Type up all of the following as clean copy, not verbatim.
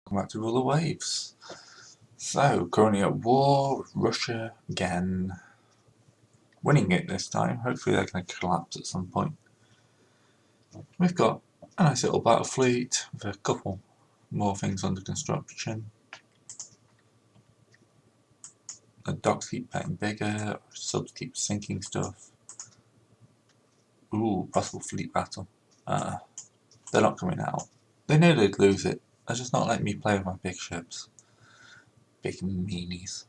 Welcome back to Rule the Waves. So, currently at war with Russia again. Winning it this time. Hopefully they're going to collapse at some point. We've got a nice little battle fleet with a couple more things under construction. The docks keep getting bigger, subs keep sinking stuff. Ooh, possible fleet battle. They're not coming out. They knew they'd lose it. They're just not letting me play with my big ships. Big meanies.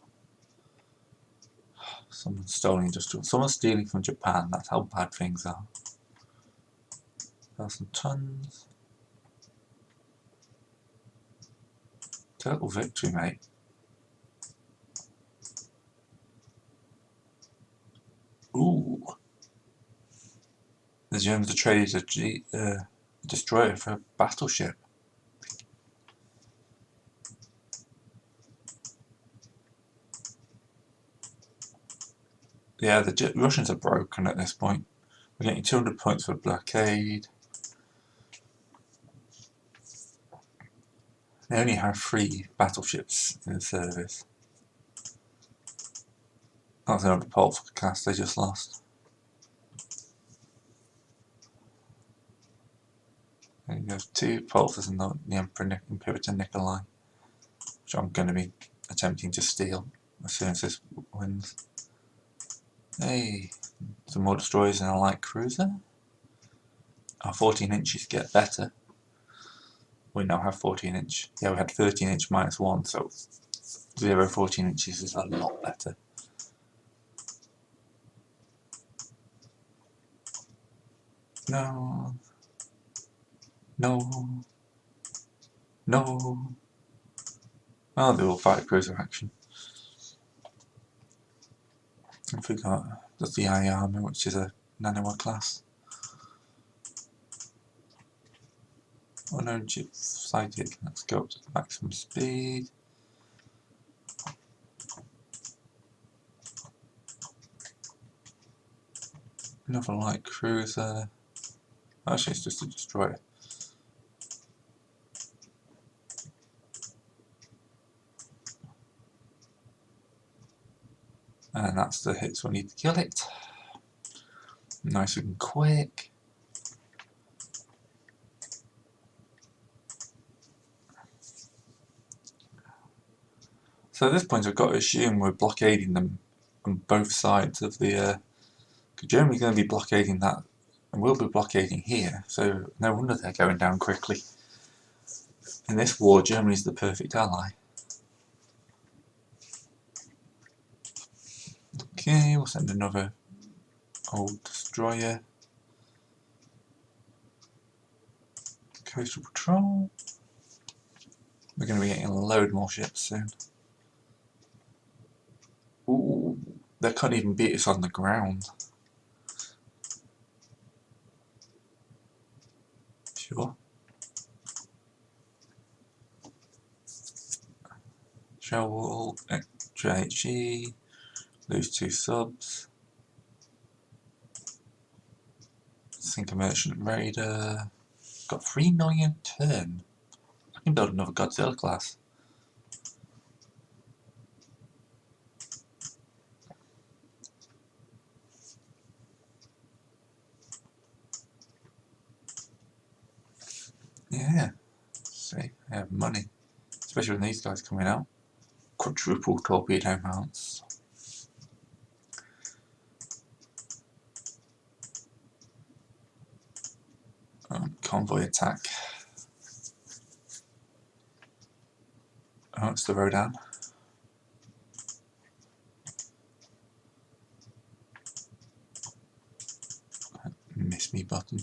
Someone's stealing industrial. Someone's stealing from Japan. That's how bad things are. 1,000 tons. Total victory, mate. Ooh. The Germans are traded a destroyer for a battleship. Yeah, the Russians are broken at this point. We're getting 200 points for blockade. They only have 3 battleships in service. That's another pole for the cast they just lost. There you go, 2 pulses and the Emperor Imperator Nikolai, which I'm going to be attempting to steal as soon as this wins. Hey, some more destroyers and a light cruiser. Our 14 inches get better. We now have 14 inch. Yeah, we had 13 inch -1, so 14 inches is a lot better. No. No. No. Oh, they will fight cruiser action. I forgot the VI armor, which is a nano class. Unknown ship sighted. Let's go up to the maximum speed. Another light cruiser. Actually, it's just a destroyer. And that's the hits we need to kill it. Nice and quick. So at this point I've got to assume we're blockading them on both sides of the... Germany's going to be blockading that, and we'll be blockading here, so no wonder they're going down quickly. In this war, Germany's the perfect ally. Okay, we'll send another old destroyer. Coastal patrol. We're going to be getting a load more ships soon. Ooh, they can't even beat us on the ground. Sure. Shell wall, extra HE, lose 2 subs. Sink a merchant raider. Got 3 million turn. I can build another Godzilla class. Yeah. See, I have money. Especially when these guys coming out. Quadruple torpedo mounts. Convoy attack. Oh, it's the Rodan. Miss me button.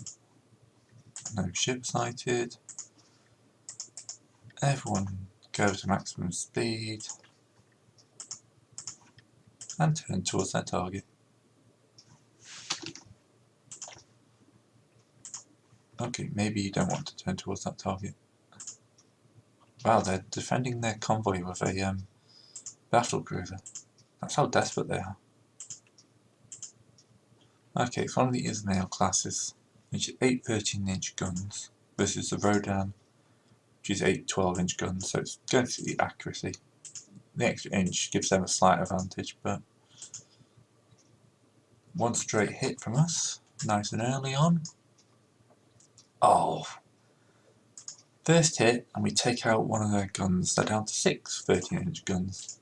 No ship sighted. Everyone go to maximum speed and turn towards their target. Okay, maybe you don't want to turn towards that target. Wow, they're defending their convoy with a battle cruiser. That's how desperate they are. Okay, it's one of the Ismail classes, which is 8 13-inch guns versus the Rodan, which is 8 12-inch guns, so it's going to be accuracy. The extra inch gives them a slight advantage, but one straight hit from us, nice and early on. Oh! First hit, and we take out one of their guns. They're down to 6 13-inch guns.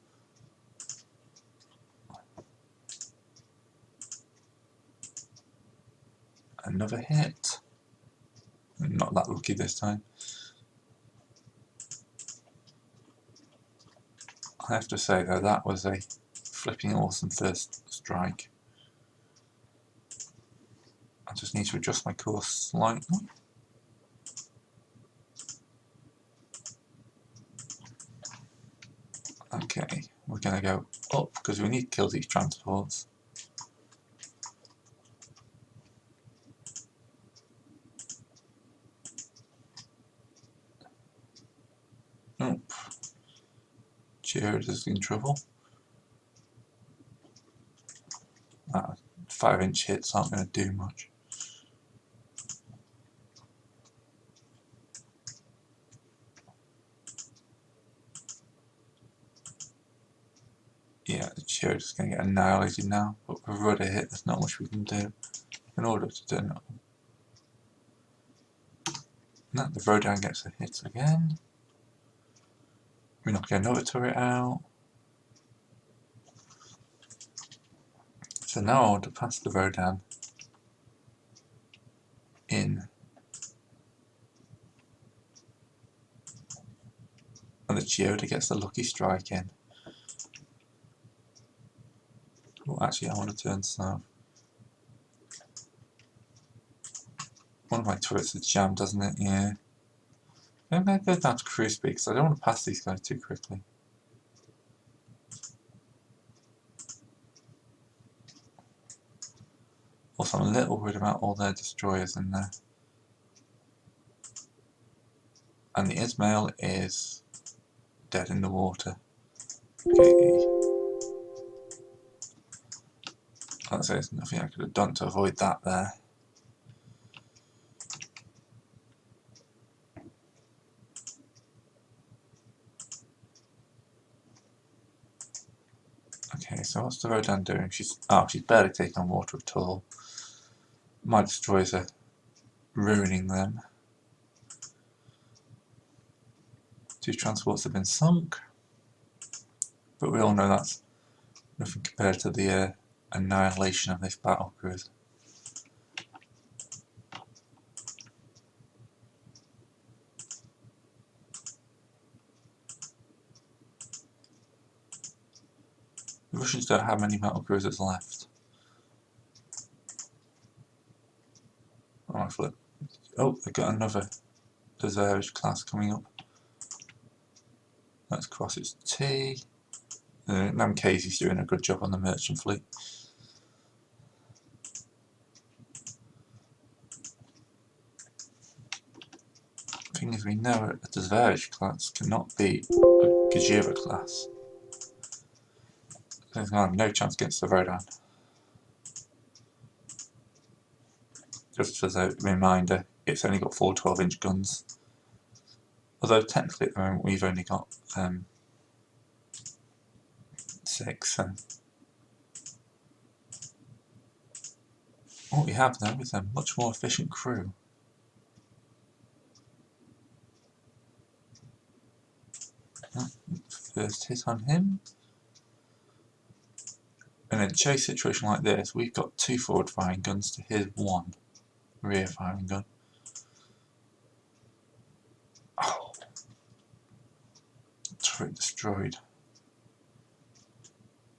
Another hit. Not that lucky this time. I have to say though, that was a flipping awesome first strike. I just need to adjust my course slightly. Okay, we're going to go up because we need to kill these transports. Nope. Jared is in trouble. 5-inch hits aren't going to do much. Yeah, Jared is going to get annihilated now, but with a rudder hit, there's not much we can do in order to turn it up. No, the Rodan gets a hit again. We knock another turret out. So now I want to pass the Rodan in. And the Geoda gets the lucky strike in. Oh, actually, I want to turn south. One of my turrets is jammed, doesn't it? Yeah. I'm going to go down to cruise speed because I don't want to pass these guys too quickly. Also, I'm a little worried about all their destroyers in there. And the Ismail is dead in the water. Okay. I'd say there's nothing I could have done to avoid that there. Okay, so what's the Rodan doing? She's barely taking on water at all. My destroyers are ruining them. 2 transports have been sunk, but we all know that's nothing compared to the annihilation of this battle cruiser. The Russians don't have many battle cruisers left. Oh, they've got another Desirage class coming up. Let's cross its T. Namkazi's doing a good job on the merchant fleet. The thing is, we know a Desirage class cannot be a Gajira class. There's no chance against the Rodan. Just as a reminder, it's only got 4 12-inch guns. Although technically at the moment we've only got 6. What we have though is a much more efficient crew. First hit on him. In a chase situation like this, we've got 2 forward firing guns to his 1 rear firing gun. Oh. Turret destroyed.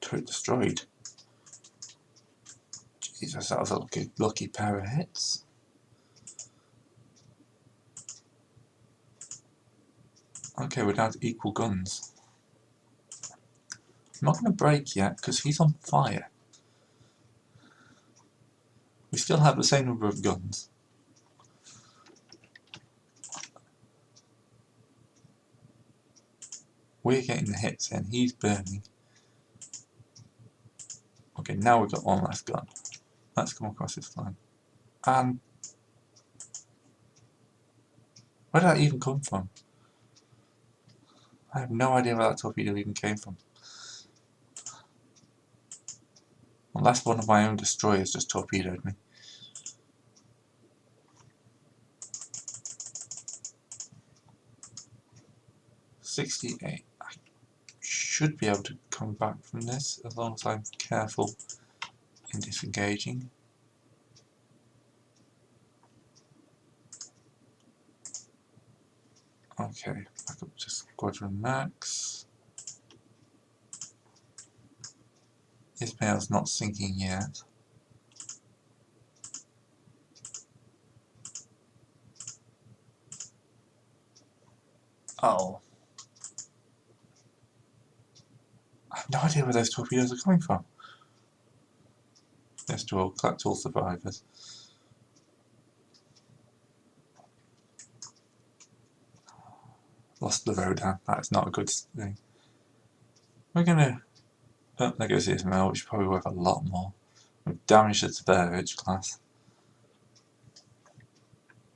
Turret destroyed. Jesus, that was a lucky pair of hits. Okay, we're down to equal guns. I'm not going to break yet because he's on fire. We still have the same number of guns. We're getting the hits in, he's burning. Okay, now we've got one last gun. Let's come across this flank. And where did that even come from? I have no idea where that torpedo even came from. Unless one of my own destroyers just torpedoed me. .68. I should be able to come back from this as long as I'm careful in disengaging. Okay, back up to Squadron Max. Ismail's not sinking yet. Oh. I have no idea where those torpedoes are coming from. Yes, to all, collect all survivors. Lost the Rodan, that is not a good thing. We're gonna... Oh, there goes the Ismail, which is probably worth a lot more. We've damaged the Tverovich class.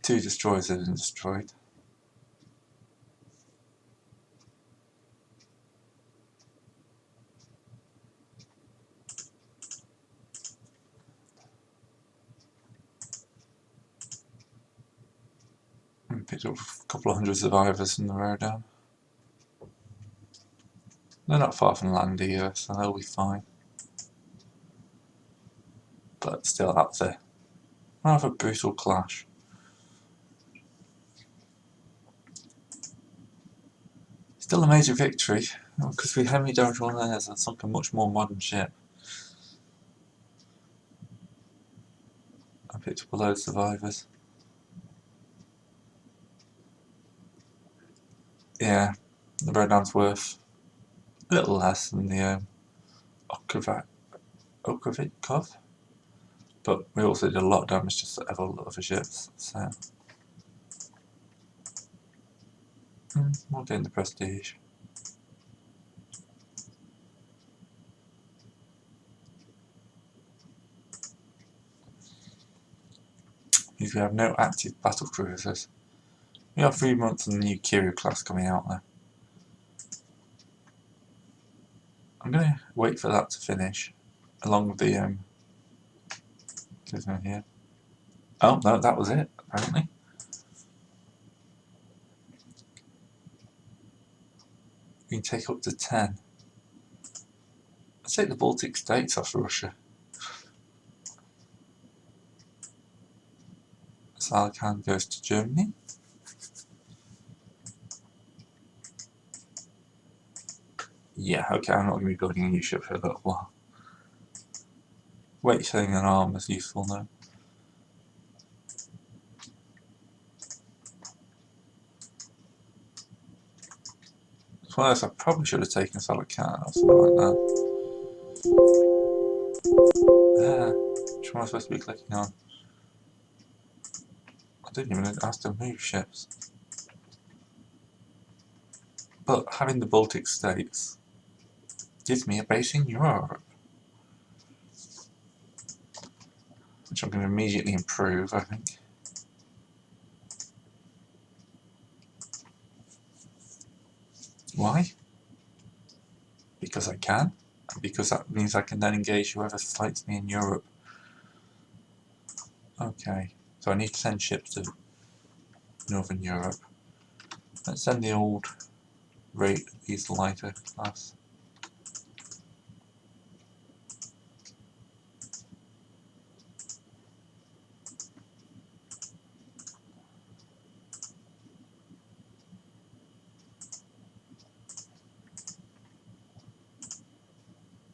2 destroyers have been destroyed. We picked up a couple of hundred survivors from the Rodan. They're not far from land either, so they'll be fine. But still, that's a rather brutal clash. Still a major victory, because we Henry Dorridge one there has sunk a much more modern ship. I picked up a load of survivors. Yeah, the Rodan's worth a little less than the Okrovikov, but we also did a lot of damage to several other ships, so we'll gain the prestige. Means we have no active battle cruisers. We have 3 months on the new Kiryu class coming out there. I'm going to wait for that to finish, along with the here. Oh no, that was it, apparently. We can take up to 10. Let's take the Baltic states off Russia. Samarkand goes to Germany. Yeah, okay, I'm not going to be building a new ship for a little while. Weight setting an arm is useful now. Well, I probably should have taken Salakan or something like that. Which one am I supposed to be clicking on? I didn't even ask to move ships. But having the Baltic states gives me a base in Europe, which I'm going to immediately improve, I think. Why? Because I can, and because that means I can then engage whoever fights me in Europe. Okay, so I need to send ships to Northern Europe. Let's send the old these lighter class.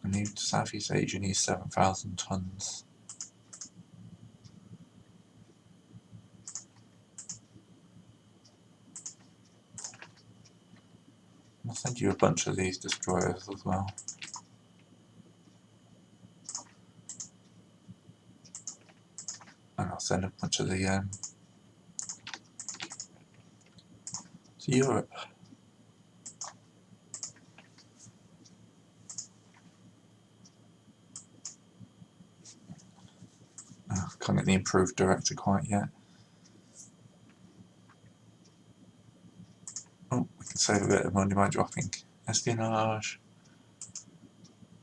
I need Southeast Asia needs 7,000 tons. I'll send you a bunch of these destroyers as well. And I'll send a bunch of the to Europe. Can't get the improved director quite yet. Oh, we can save a bit of money by dropping espionage.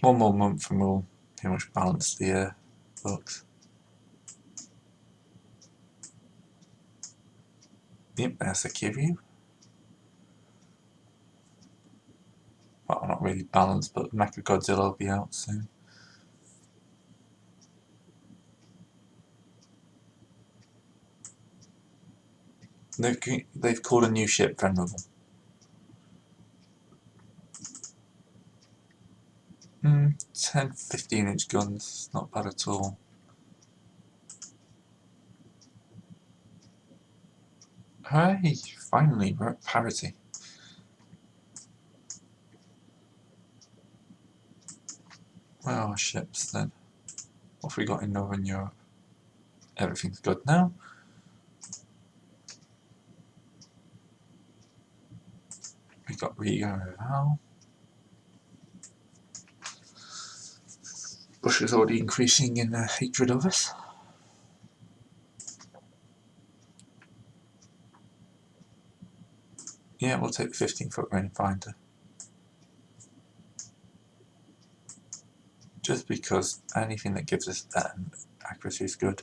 One more month and we'll pretty much balance the books. Yep, there's the Kiryu. Well, not really balanced, but Mechagodzilla will be out soon. They've called a new ship Venerable. 10-15 inch guns, not bad at all. Hey, finally, we're at parity. Where are our ships then? What have we got in Northern Europe? Everything's good now. We got Riga and Val. Russia's already increasing in their hatred of us. Yeah, we'll take the 15-foot rangefinder. Just because anything that gives us that accuracy is good.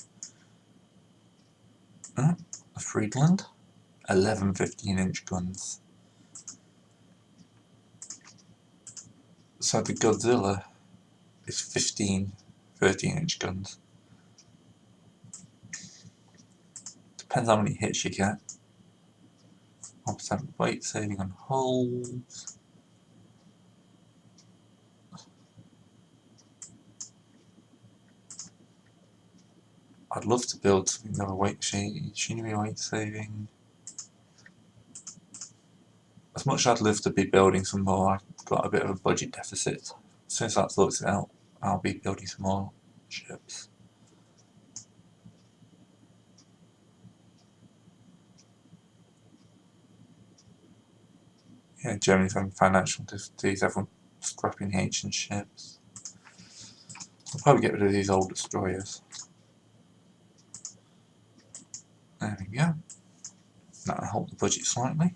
Friedland, 11 15-inch guns. So the Godzilla is 15 13-inch guns. Depends how many hits you get. 1% weight saving on hulls. I'd love to build another machinery weight saving. As much as I'd love to be building some more, I've got a bit of a budget deficit. As soon as that sorts it out, I'll be building some more ships. Yeah, Germany's having financial difficulties, everyone's scrapping ancient ships. I'll probably get rid of these old destroyers. There we go. That'll help the budget slightly.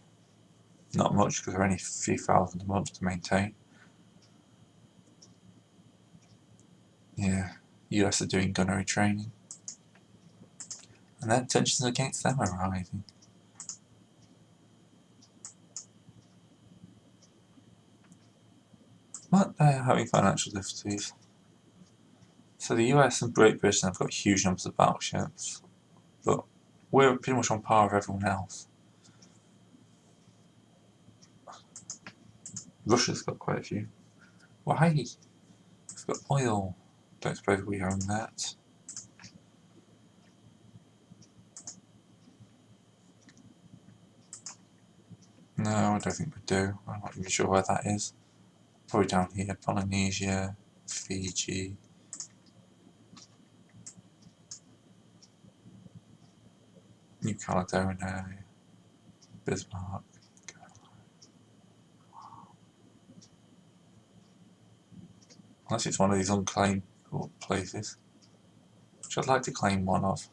Not much because they're only a few thousand a month to maintain. Yeah, US are doing gunnery training. And their tensions against them are rising. But they're having financial difficulties. So the US and Great Britain have got huge numbers of battleships, but we're pretty much on par with everyone else. Russia's got quite a few. Well, hey, we've got oil. Don't suppose we own that. No, I don't think we do. I'm not even sure where that is. Probably down here. Polynesia, Fiji. New Caledonia, Bismarck. Unless it's one of these unclaimed places, which I'd like to claim one of.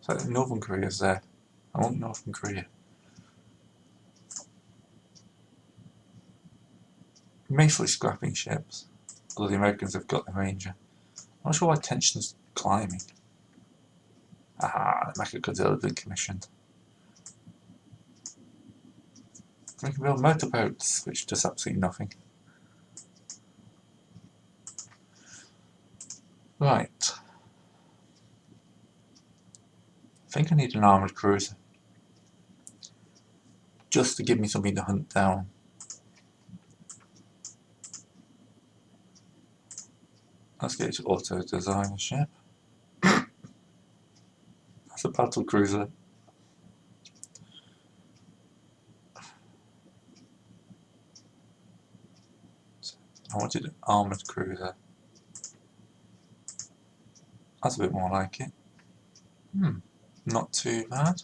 So Northern Korea's there. I want Northern Korea. Mostly scrapping ships, although the Americans have got the Ranger. I'm not sure why tension's climbing. Ah, the Mechagodzilla has been commissioned. We can build motorboats, which does absolutely nothing. Right. I think I need an armoured cruiser. Just to give me something to hunt down. Let's get to auto design a ship. That's a battle cruiser. I wanted an armoured cruiser. That's a bit more like it. Not too bad.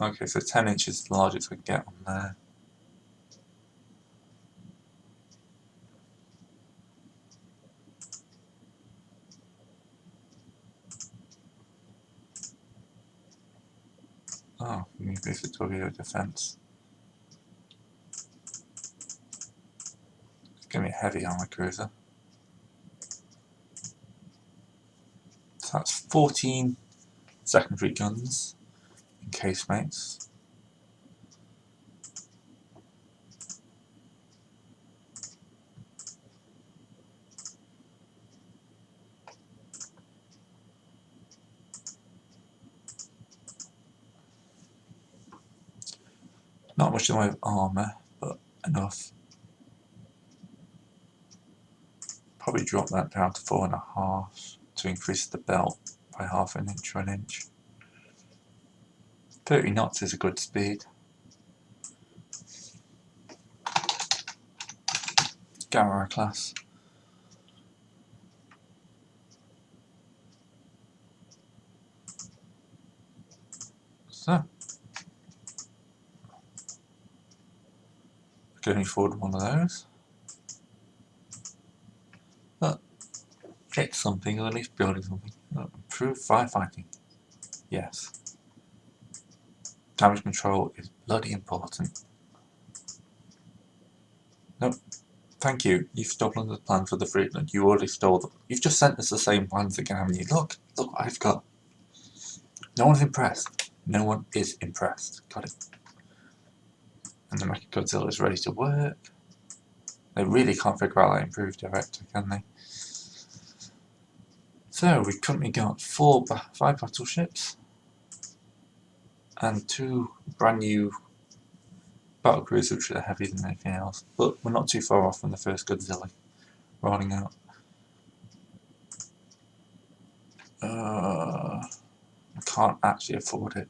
Okay, so 10 inches is the largest I can get on there. boost the torpedo defense. It's going to be a heavy armor cruiser. So that's 14 secondary guns and casemates. Not much in the way of armour, but enough. Probably drop that down to 4.5 to increase the belt by half an inch or an inch. 30 knots is a good speed. Gamma class. So, we can afford one of those. But it's something, or at least building something. Improve firefighting. Yes. Damage control is bloody important. Nope. Thank you. You've stolen the plans for the Friedland. You already stole them. You've just sent us the same plans again, haven't you? Look what I've got. No one's impressed. No one is impressed. Got it. And the Mechagodzilla is ready to work. They really can't figure out that improved director, can they? So we've currently got 5 battleships and 2 brand new battlecruisers which are heavier than anything else. But we're not too far off from the first Godzilla rolling out. I can't actually afford it.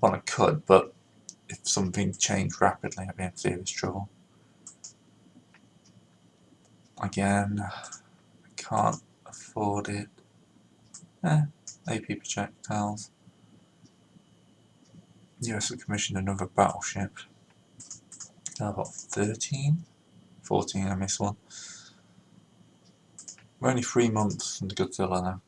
Well, I could, but if something changed rapidly, I'd be in serious trouble. Again, I can't afford it. AP projectiles. US have commissioned another battleship. Now I've got 13? 14, I missed one. We're only 3 months from the Godzilla now.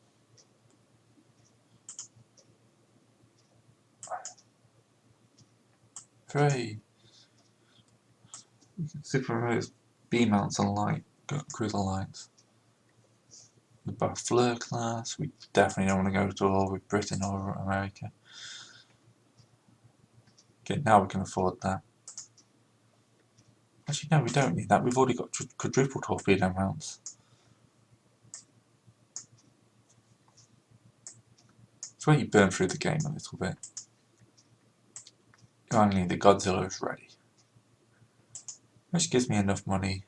Hooray! Superheroes B mounts on light cruiser lights. The Barfleur class, we definitely don't want to go to war with Britain or America. Okay, now we can afford that. Actually, no, we don't need that. We've already got quadruple torpedo mounts. It's where you burn through the game a little bit. Finally, the Godzilla is ready. Which gives me enough money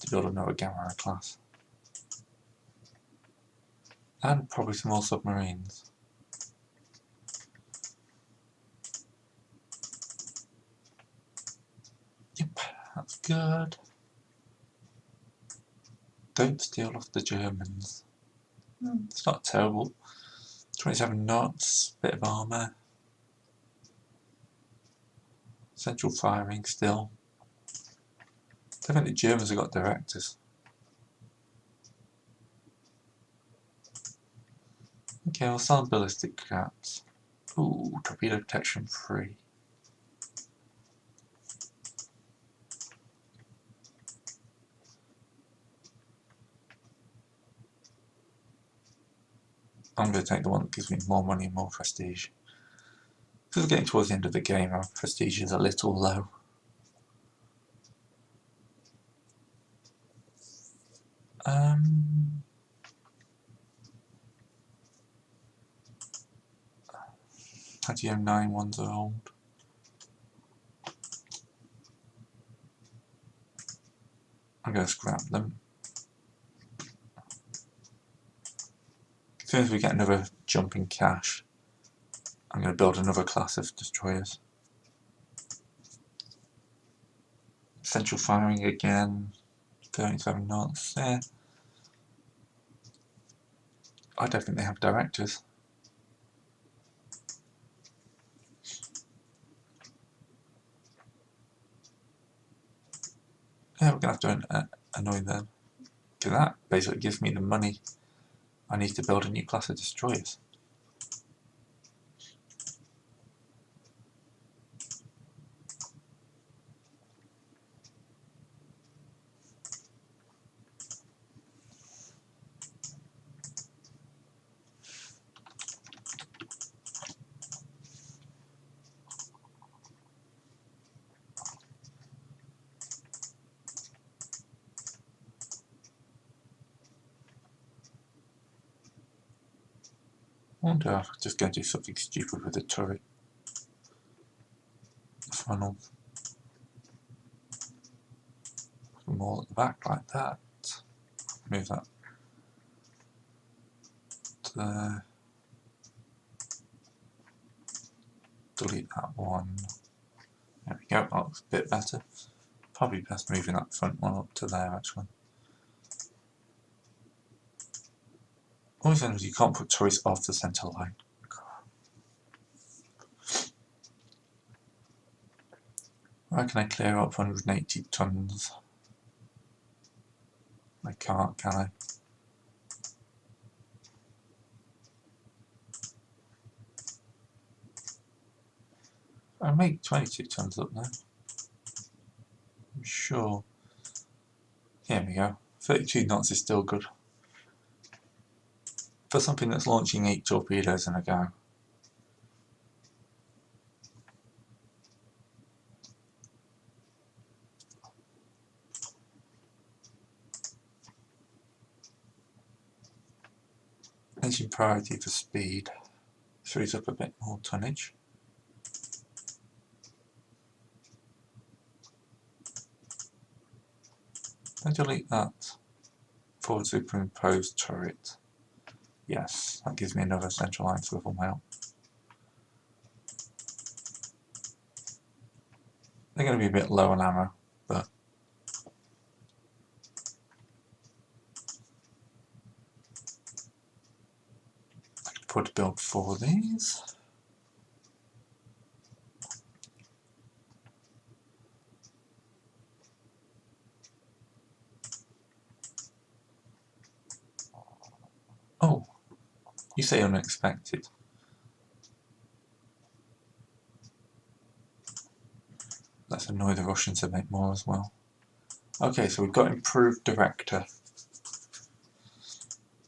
to build another Gamma class. And probably some more submarines. Yep, that's good. Don't steal off the Germans. It's not terrible. 27 knots, bit of armour. Central firing still. I think the Germans have got directors. Okay, I'll sell ballistic caps. Ooh, torpedo protection 3. I'm going to take the one that gives me more money and more prestige. Because we're getting towards the end of the game, our prestige is a little low. Titanium 9 ones are old. I'm going to scrap them. As soon as we get another jump in cash, I'm going to build another class of destroyers. Central firing again, 37 knots. Yeah. I don't think they have directors. Yeah, we're going to have to annoy them. Because that basically gives me the money I need to build a new class of destroyers. I wonder if I'm just going to do something stupid with the turret funnel. More at the back like that. Move that to there. Delete that one. There we go, that looks a bit better. Probably best moving that front one up to there actually. Always ends you can't put turrets off the centre line. Where can I clear up 180 tons? I can't, can I? I make 22 tons up there. I'm sure. Here we go. 32 knots is still good. For something that's launching 8 torpedoes in a go. Engine priority for speed. Throws up a bit more tonnage. I delete that forward superimposed turret. Yes, that gives me another central line swivel mount. They're going to be a bit low on ammo, but I could put a build 4 of these. Oh, you say unexpected. Let's annoy the Russians a bit more as well. Okay, so we've got improved director,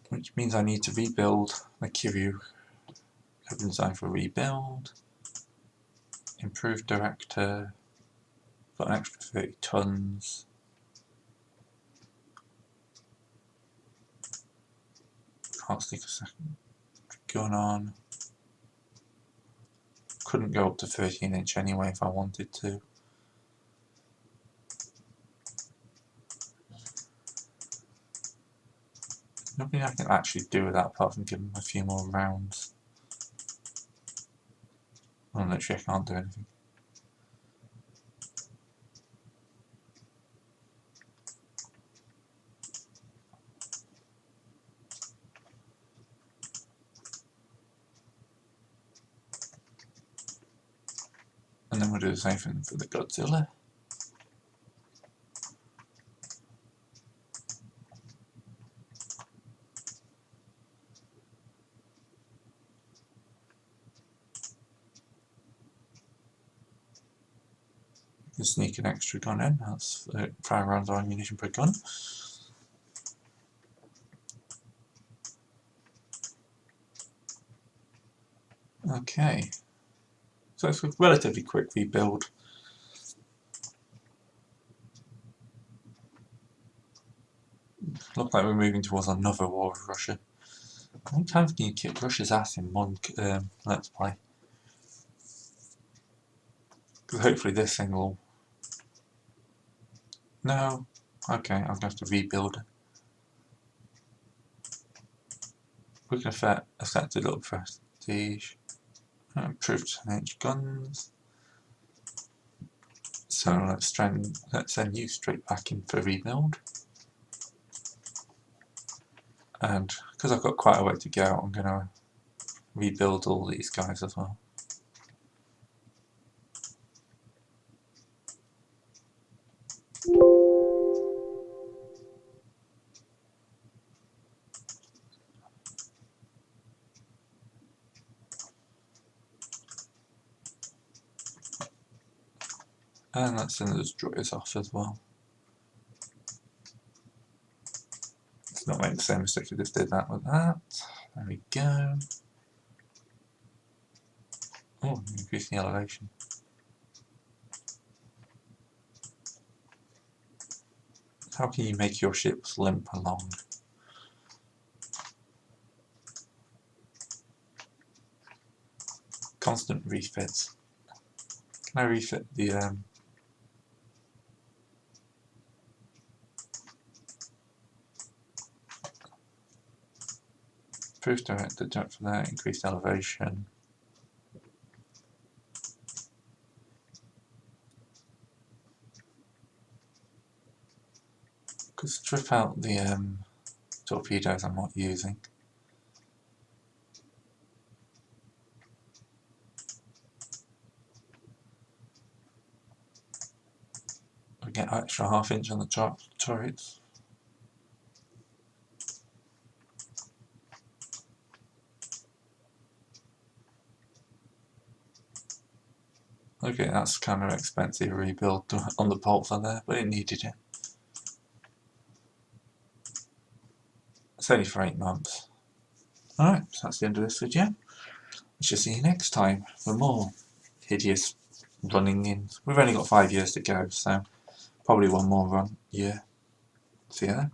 which means I need to rebuild the Kiryu. Open design for rebuild. Improved director. Got an extra 30 tons. Can't stick a second gun on. Couldn't go up to 13-inch anyway if I wanted to. Nothing I can actually do with that apart from give them a few more rounds. Well, literally I can't do anything. And then we'll do the same thing for the Godzilla. You can sneak an extra gun in, that's 5 rounds of ammunition per gun. Okay, so it's a relatively quick rebuild. Looks like we're moving towards another war with Russia. How many times can you kick Russia's ass in one Let's Play? Because hopefully this thing will... No? Okay, I'm going to have to rebuild it. We can affect a little prestige. Improved 10-inch guns. So let's send you straight back in for rebuild. And because I've got quite a way to go, I'm going to rebuild all these guys as well. And let's send those drawers off as well. Let's not make the same mistake I just did that with that. There we go. Oh, increasing the elevation. How can you make your ships limp along? Constant refits. Can I refit the proof director? Don't for that, increased elevation. Could strip out the torpedoes I'm not using. I get extra half-inch on the top turrets. Okay, that's kind of expensive rebuild on the Pulsar there, but it needed it. It's only for 8 months. Alright, so that's the end of this video. I shall see you next time for more hideous running in. We've only got 5 years to go, so probably one more run year. See you then.